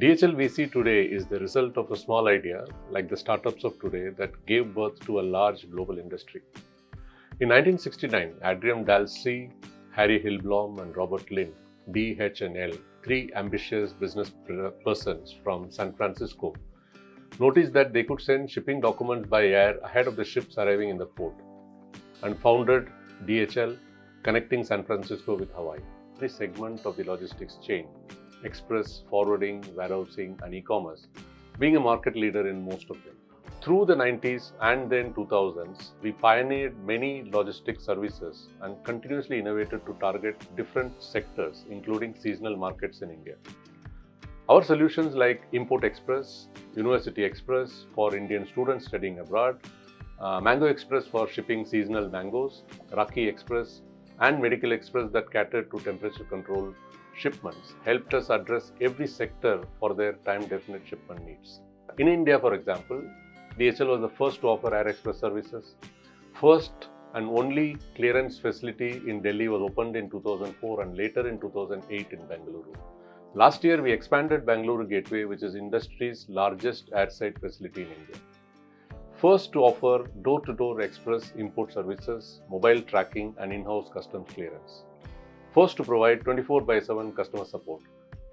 DHL VC today is the result of a small idea, like the startups of today, that gave birth to a large global industry. In 1969, Adrian Dalsey, Harry Hillblom, and Robert Lind, DHL, three ambitious business persons from San Francisco, noticed that they could send shipping documents by air ahead of the ships arriving in the port, and founded DHL, connecting San Francisco with Hawaii. Every segment of the logistics chain, express, forwarding, warehousing, and e-commerce, being a market leader in most of them. Through the 90s and then 2000s, we pioneered many logistics services and continuously innovated to target different sectors, including seasonal markets in India. Our solutions like Import Express, University Express for Indian students studying abroad, Mango Express for shipping seasonal mangoes, Rakhi Express, and Medical Express that catered to temperature control shipments helped us address every sector for their time-definite shipment needs. In India, for example, DHL was the first to offer Air Express services. First and only clearance facility in Delhi was opened in 2004 and later in 2008 in Bengaluru. Last year, we expanded Bengaluru Gateway, which is industry's largest airside facility in India. First to offer door-to-door express import services, mobile tracking, and in-house customs clearance. First to provide 24/7 customer support.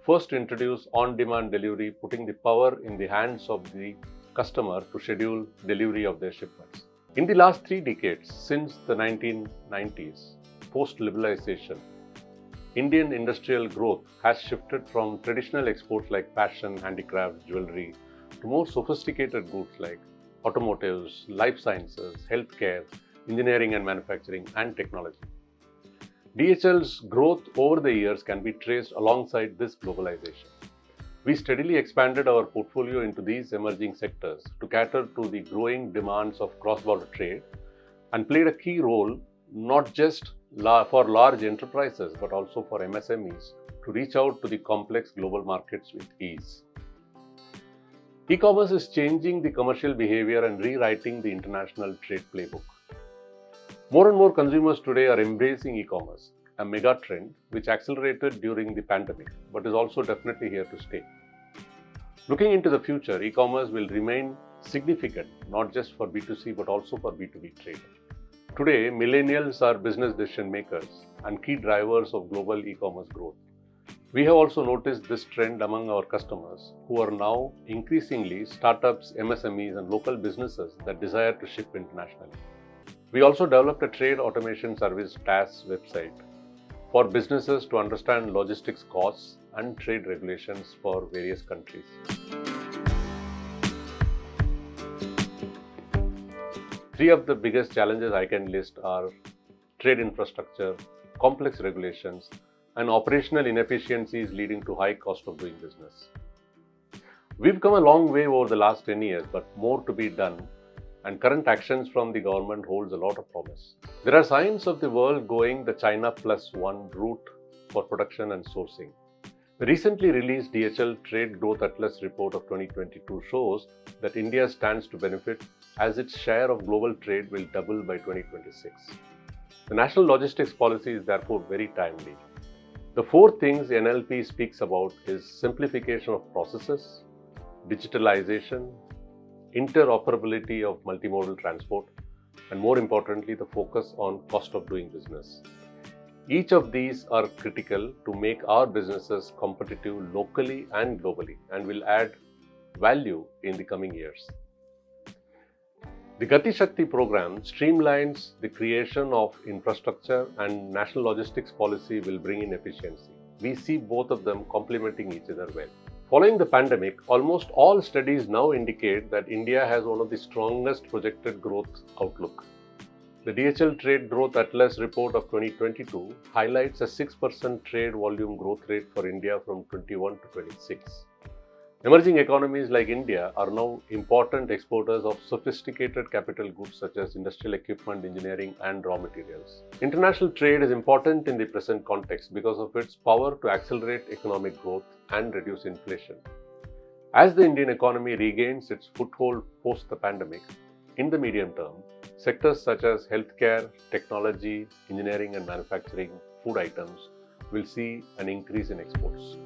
First to introduce on-demand delivery, putting the power in the hands of the customer to schedule delivery of their shipments. In the last 3 decades, since the 1990s, post-liberalization, Indian industrial growth has shifted from traditional exports like fashion, handicrafts, jewelry, to more sophisticated goods like automotives, life sciences, healthcare, engineering and manufacturing, and technology. DHL's growth over the years can be traced alongside this globalization. We steadily expanded our portfolio into these emerging sectors to cater to the growing demands of cross-border trade and played a key role not just for large enterprises but also for MSMEs to reach out to the complex global markets with ease. E-commerce is changing the commercial behavior and rewriting the international trade playbook. More and more consumers today are embracing e-commerce, a mega trend which accelerated during the pandemic but is also definitely here to stay. Looking into the future, e-commerce will remain significant not just for B2C but also for B2B trade. Today, millennials are business decision makers and key drivers of global e-commerce growth. We have also noticed this trend among our customers, who are now increasingly startups, MSMEs, and local businesses that desire to ship internationally. We also developed a trade automation service TAS website for businesses to understand logistics costs and trade regulations for various countries. Three of the biggest challenges I can list are trade infrastructure, complex regulations, and operational inefficiencies leading to high cost of doing business. We've come a long way over the last 10 years, but more to be done, and current actions from the government holds a lot of promise. There are signs of the world going the China plus one route for production and sourcing. The recently released DHL Trade Growth Atlas report of 2022 shows that India stands to benefit as its share of global trade will double by 2026. The National Logistics Policy is therefore very timely. The 4 things NLP speaks about is simplification of processes, digitalization, interoperability of multimodal transport, and more importantly, the focus on cost of doing business. Each of these are critical to make our businesses competitive locally and globally and will add value in the coming years. The Gati Shakti program streamlines the creation of infrastructure, and National Logistics Policy will bring in efficiency. We see both of them complementing each other well. Following the pandemic, almost all studies now indicate that India has one of the strongest projected growth outlook. The DHL Trade Growth Atlas report of 2022 highlights a 6% trade volume growth rate for India from 21 to 26. Emerging economies like India are now important exporters of sophisticated capital goods such as industrial equipment, engineering, and raw materials. International trade is important in the present context because of its power to accelerate economic growth and reduce inflation. As the Indian economy regains its foothold post the pandemic, in the medium term, sectors such as healthcare, technology, engineering and manufacturing, food items will see an increase in exports.